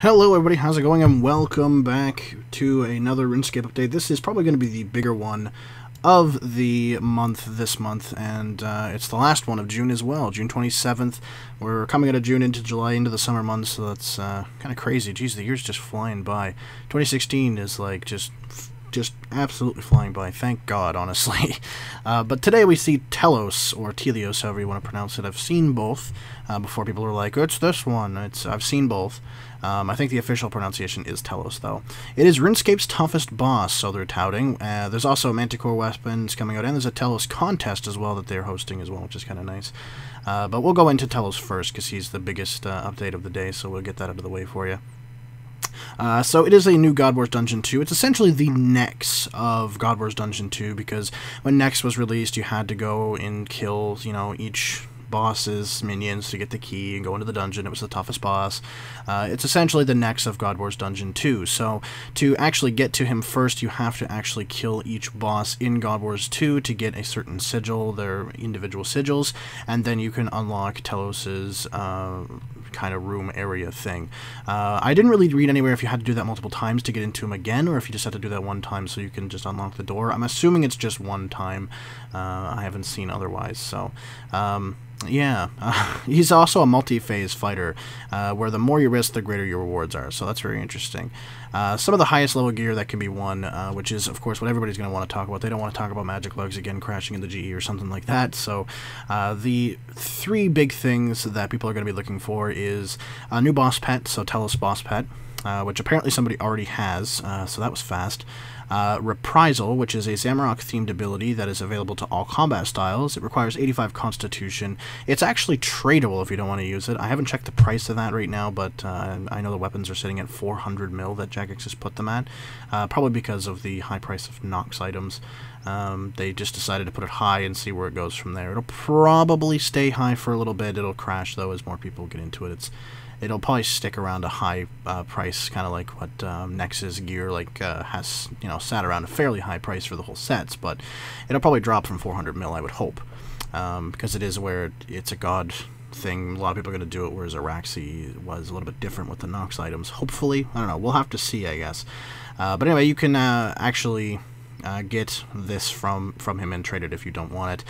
Hello everybody, how's it going, and welcome back to another RuneScape update. This is probably going to be the bigger one of the month this month, and it's the last one of June as well, June 27th. We're coming out of June into July, into the summer months, so that's kind of crazy. Jeez, the year's just flying by. 2016 is like just absolutely flying by, thank God, honestly. But today we see Telos, or Telos, however you want to pronounce it. I've seen both before. People are like, it's this one. I've seen both. I think the official pronunciation is Telos, though. It is RuneScape's toughest boss, so they're touting. There's also Manticore Weapons coming out, and there's a Telos Contest as well that they're hosting as well, which is kind of nice. But we'll go into Telos first, because he's the biggest update of the day, so we'll get that out of the way for you. So it is a new God Wars Dungeon 2. It's essentially the Nex of God Wars Dungeon 2, because when Nex was released, you had to go and kill, each boss's minions to get the key and go into the dungeon. It was the toughest boss. It's essentially the Nex of God Wars Dungeon 2. So to actually get to him first, you have to actually kill each boss in God Wars 2 to get a certain sigil, their individual sigils, and then you can unlock Telos's kind of room area thing. I didn't really read anywhere if you had to do that multiple times to get into him again, or if you just had to do that one time so you can just unlock the door. I'm assuming it's just one time. I haven't seen otherwise, so yeah. He's also a multi-phase fighter, where the more you risk, the greater your rewards are, so that's very interesting. Some of the highest level gear that can be won, which is, of course, what everybody's going to want to talk about. They don't want to talk about magic lugs again crashing into GE or something like that, so the three big things that people are going to be looking for is a new boss pet, so Telos boss pet, which apparently somebody already has, so that was fast. Reprisal, which is a Zamorak-themed ability that is available to all combat styles. It requires 85 Constitution. It's actually tradable if you don't want to use it. I haven't checked the price of that right now, but I know the weapons are sitting at 400 mil that Jagex has put them at, probably because of the high price of Nox items. They just decided to put it high and see where it goes from there. It'll probably stay high for a little bit. It'll crash, though, as more people get into it. It'll probably stick around a high price, kind of like what Nex's gear has, sat around a fairly high price for the whole sets, but it'll probably drop from 400 mil, I would hope, because it is where it's a god thing. A lot of people are going to do it, whereas Araxi was a little bit different with the Nox items. Hopefully, I don't know. We'll have to see, I guess. But anyway, you can actually get this from him and trade it if you don't want it.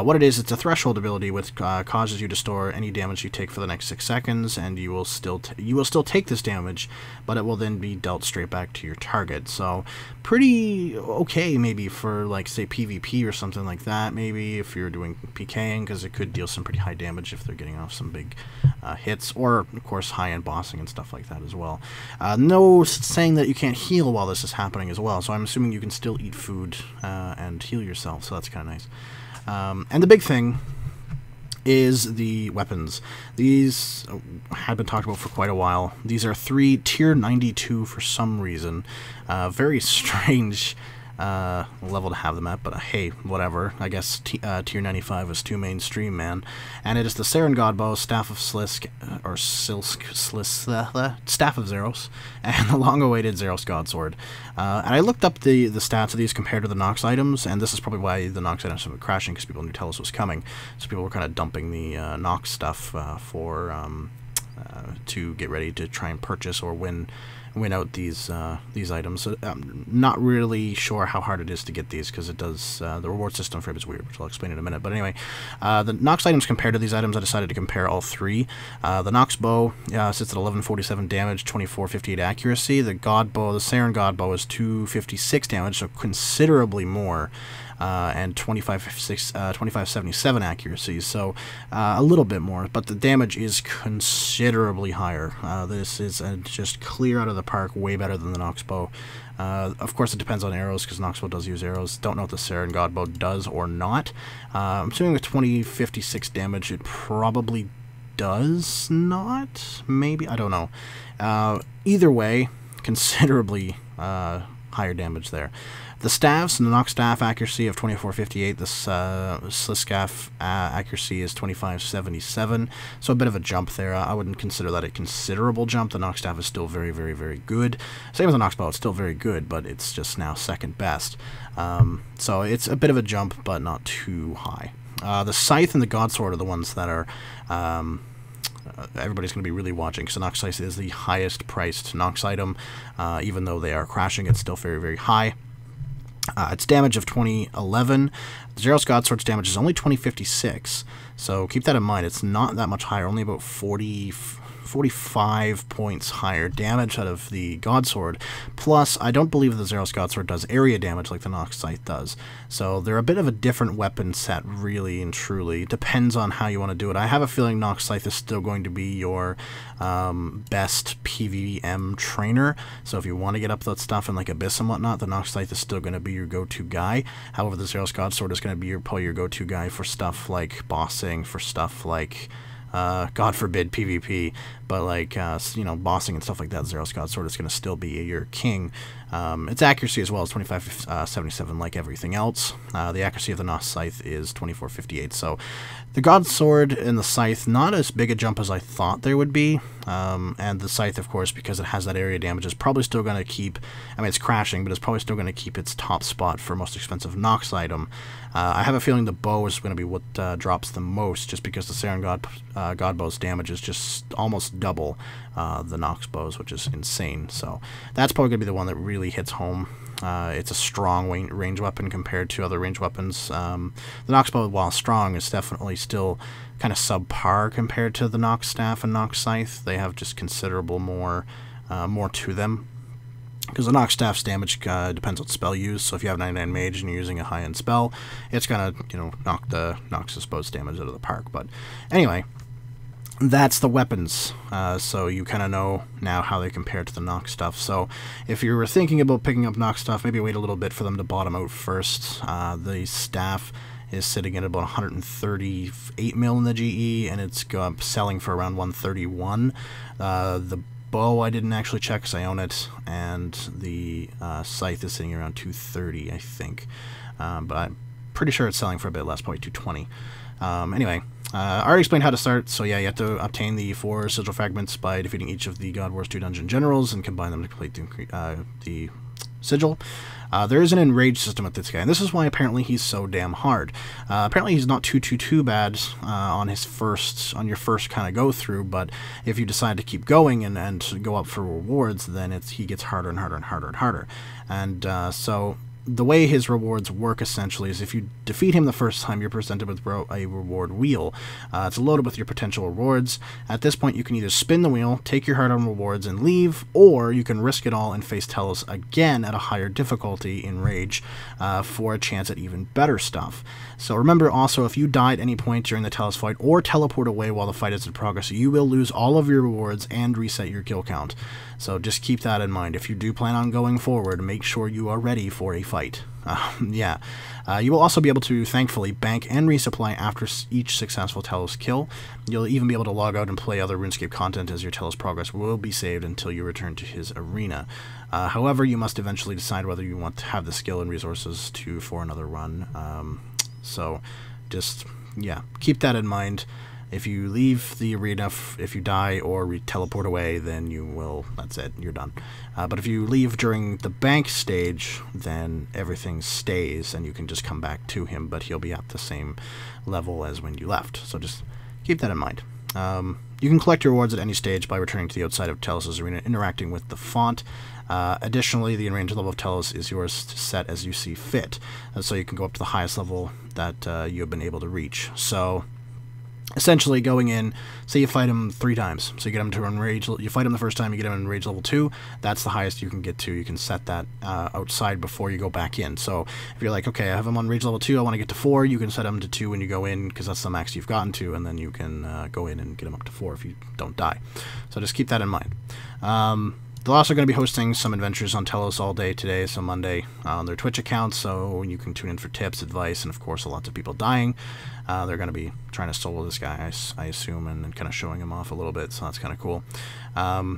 What it is, it's a threshold ability which causes you to store any damage you take for the next 6 seconds, and you will still take this damage, but it will then be dealt straight back to your target. So pretty okay, maybe for, like, say PvP or something like that. Maybe if you're doing PKing, because it could deal some pretty high damage if they're getting off some big hits, or of course high-end bossing and stuff like that as well. No saying that you can't heal while this is happening as well, so I'm assuming you can still eat food and heal yourself, so that's kind of nice. And the big thing is the weapons. These have been talked about for quite a while. These are 3 tier 92 for some reason. Very strange level to have them at, but hey, whatever. I guess tier 95 is too mainstream, man. And it is the Saren Godbow, Staff of Slisk, or Staff of Zeros, and the long-awaited Zeros Godsword. And I looked up the stats of these compared to the Nox items, and this is probably why the Nox items have been crashing, because people knew Telos was coming. So people were kind of dumping the Nox stuff to get ready to try and purchase or win out these items. So I'm not really sure how hard it is to get these, because it does the reward system for it is weird, which I'll explain in a minute. But anyway, the Nox items compared to these items, I decided to compare all 3. The Nox bow sits at 1147 damage, 2458 accuracy. The God bow, the Saren God bow, is 256 damage, so considerably more. And 2577 accuracy, so a little bit more, but the damage is considerably higher. This is just clear out of the park, way better than the Nox bow. Of course, it depends on arrows, because Nox bow does use arrows. Don't know if the Saren God bow does or not. I'm assuming with 2056 damage, it probably does not. Maybe, I don't know. Either way, considerably higher damage there. The staffs, the Nox staff accuracy of 2458, the Sliskaff accuracy is 2577, so a bit of a jump there. I wouldn't consider that a considerable jump. The Nox staff is still very, very, very good. Same with the Nox bow, it's still very good, but it's just now second best. So it's a bit of a jump, but not too high. The Scythe and the Godsword are the ones that are everybody's going to be really watching, because the Nox Scythe is the highest priced Nox item. Even though they are crashing, it's still very, very high. Its damage of 2011. The Telos Godsword's damage is only 2056, so keep that in mind. It's not that much higher, only about 45 points higher damage out of the Godsword. Plus, I don't believe the Telos Godsword does area damage like the Nox Scythe does. So they're a bit of a different weapon set, really and truly. Depends on how you want to do it. I have a feeling Nox Scythe is still going to be your best PvM trainer. So if you want to get up that stuff in like Abyss and whatnot, the Nox Scythe is still going to be your go-to guy. However, the Telos Godsword is going to be probably your go-to guy for stuff like bossing, for stuff like God forbid PvP, but like, you know, bossing and stuff like that, Telos Godsword is going to still be your king. Its accuracy as well is 2577 like everything else. The accuracy of the Nox Scythe is 2458, so the Godsword and the Scythe, not as big a jump as I thought there would be, and the Scythe, of course, because it has that area damage, is probably still going to keep, I mean, it's crashing, but it's probably still going to keep its top spot for most expensive Nox item. I have a feeling the bow is going to be what drops the most, just because the Saron God bow's damage is just almost double the Nox bows, which is insane. So that's probably going to be the one that really hits home. It's a strong range weapon compared to other range weapons. The Nox bow, while strong, is definitely still kind of subpar compared to the Nox staff and Nox Scythe. They have just considerable more to them. Because the Nox Staff's damage depends on spell use, so if you have 99 Mage and you're using a high-end spell, it's gonna, you know, knock the Nox's bow's damage out of the park. But anyway, that's the weapons, so you kind of know now how they compare to the Nox stuff. So if you were thinking about picking up Nox stuff, maybe wait a little bit for them to bottom out first. The staff is sitting at about 138 mil in the GE, and it's selling for around 131. The bow I didn't actually check because I own it, and the Scythe is sitting around 230, I think. But I'm pretty sure it's selling for a bit less, probably 220. Anyway, I already explained how to start, so yeah, you have to obtain the 4 sigil fragments by defeating each of the God Wars 2 dungeon generals and combine them to complete the sigil. There is an enrage system with this guy, and this is why apparently he's so damn hard. Apparently he's not too bad on your first kind of go through, but if you decide to keep going and go up for rewards, then he gets harder and harder and harder and harder. And so the way his rewards work essentially is if you defeat him the first time, you're presented with a reward wheel. It's loaded with your potential rewards. At this point, you can either spin the wheel, take your hard-earned rewards, and leave, or you can risk it all and face Telos again at a higher difficulty in Rage for a chance at even better stuff. So remember also, if you die at any point during the Telos fight or teleport away while the fight is in progress, you will lose all of your rewards and reset your kill count. So just keep that in mind. If you do plan on going forward, make sure you are ready for a fight. You will also be able to, thankfully, bank and resupply after each successful Telos kill. You'll even be able to log out and play other RuneScape content, as your Telos progress will be saved until you return to his arena. However, you must eventually decide whether you want to have the skill and resources for another run. So just, yeah, keep that in mind. If you leave the arena, if you die or teleport away, then you will, that's it, you're done. But if you leave during the bank stage, then everything stays and you can just come back to him, but he'll be at the same level as when you left. So just keep that in mind. You can collect your rewards at any stage by returning to the outside of Telos' arena, interacting with the font. Additionally, the enraged level of Telos is yours to set as you see fit, and so you can go up to the highest level that you have been able to reach. So essentially, going in, say you fight him 3 times, so you get him to enrage. You fight him the first time, you get him in enrage level 2. That's the highest you can get to. You can set that outside before you go back in. So if you're like, okay, I have him on rage level 2, I want to get to 4, you can set him to 2 when you go in, because that's the max you've gotten to, and then you can go in and get him up to 4 if you don't die. So just keep that in mind. They're also going to be hosting some adventures on Telos all day today, so Monday, on their Twitch account, so you can tune in for tips, advice, and of course lots of people dying. They're going to be trying to solo this guy, I assume, and kind of showing him off a little bit, so that's kind of cool.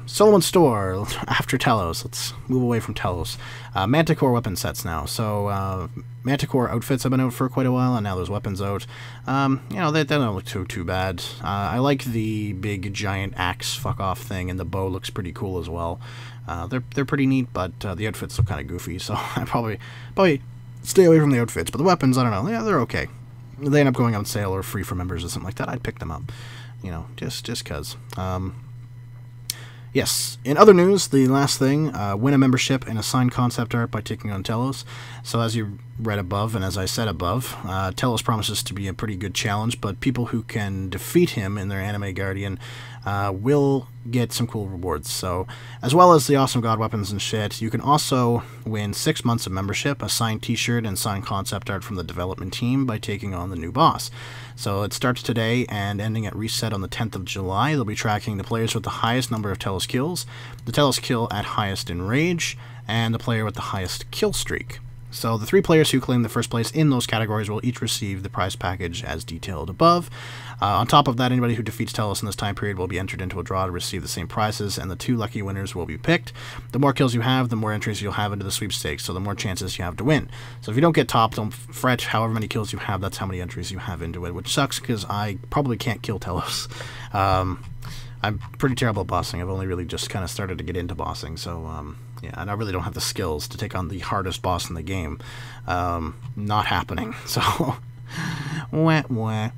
Solomon Store, after Telos. Let's move away from Telos. Manticore weapon sets now. So Manticore outfits have been out for quite a while, and now there's weapons out. You know, they don't look too bad. I like the big giant axe fuck-off thing, and the bow looks pretty cool as well. They're pretty neat, but the outfits look kind of goofy, so I probably stay away from the outfits. But the weapons, I don't know. Yeah, they're okay. If they end up going on sale or free for members or something like that, I'd pick them up. you know, just because. Yes, in other news, the last thing, win a membership and a signed concept art by taking on Telos. So as you read above, and as I said above, Telos promises to be a pretty good challenge, but people who can defeat him in their anime guardian will get some cool rewards. So, as well as the awesome god weapons and shit, you can also win 6 months of membership, a signed t-shirt, and signed concept art from the development team by taking on the new boss. So it starts today and ending at reset on the 10th of July. They'll be tracking the players with the highest number of Telos kills, the Telos kill at highest in rage, and the player with the highest kill streak. So the 3 players who claim the first place in those categories will each receive the prize package as detailed above. On top of that, anybody who defeats Telos in this time period will be entered into a draw to receive the same prizes, and the 2 lucky winners will be picked. The more kills you have, the more entries you'll have into the sweepstakes, so the more chances you have to win. So if you don't get top, don't fret. However many kills you have, that's how many entries you have into it, which sucks because I probably can't kill Telos. I'm pretty terrible at bossing. I've only really just kind of started to get into bossing, so yeah, and I really don't have the skills to take on the hardest boss in the game. Not happening. So, wah, wah.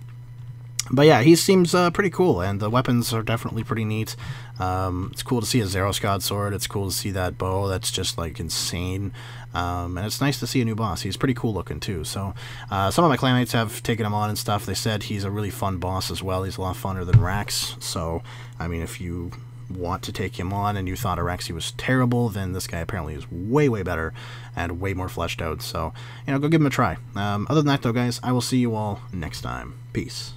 But yeah, he seems pretty cool, and the weapons are definitely pretty neat. It's cool to see a Zeros God sword. It's cool to see that bow that's just like insane. And it's nice to see a new boss. He's pretty cool looking too. So some of my clanmates have taken him on and stuff. They said he's a really fun boss as well. He's a lot funner than Rax. So I mean, if you want to take him on and you thought Araxi was terrible, then this guy apparently is way, way better and way more fleshed out. So, you know, go give him a try. Other than that, though, guys, I will see you all next time. Peace.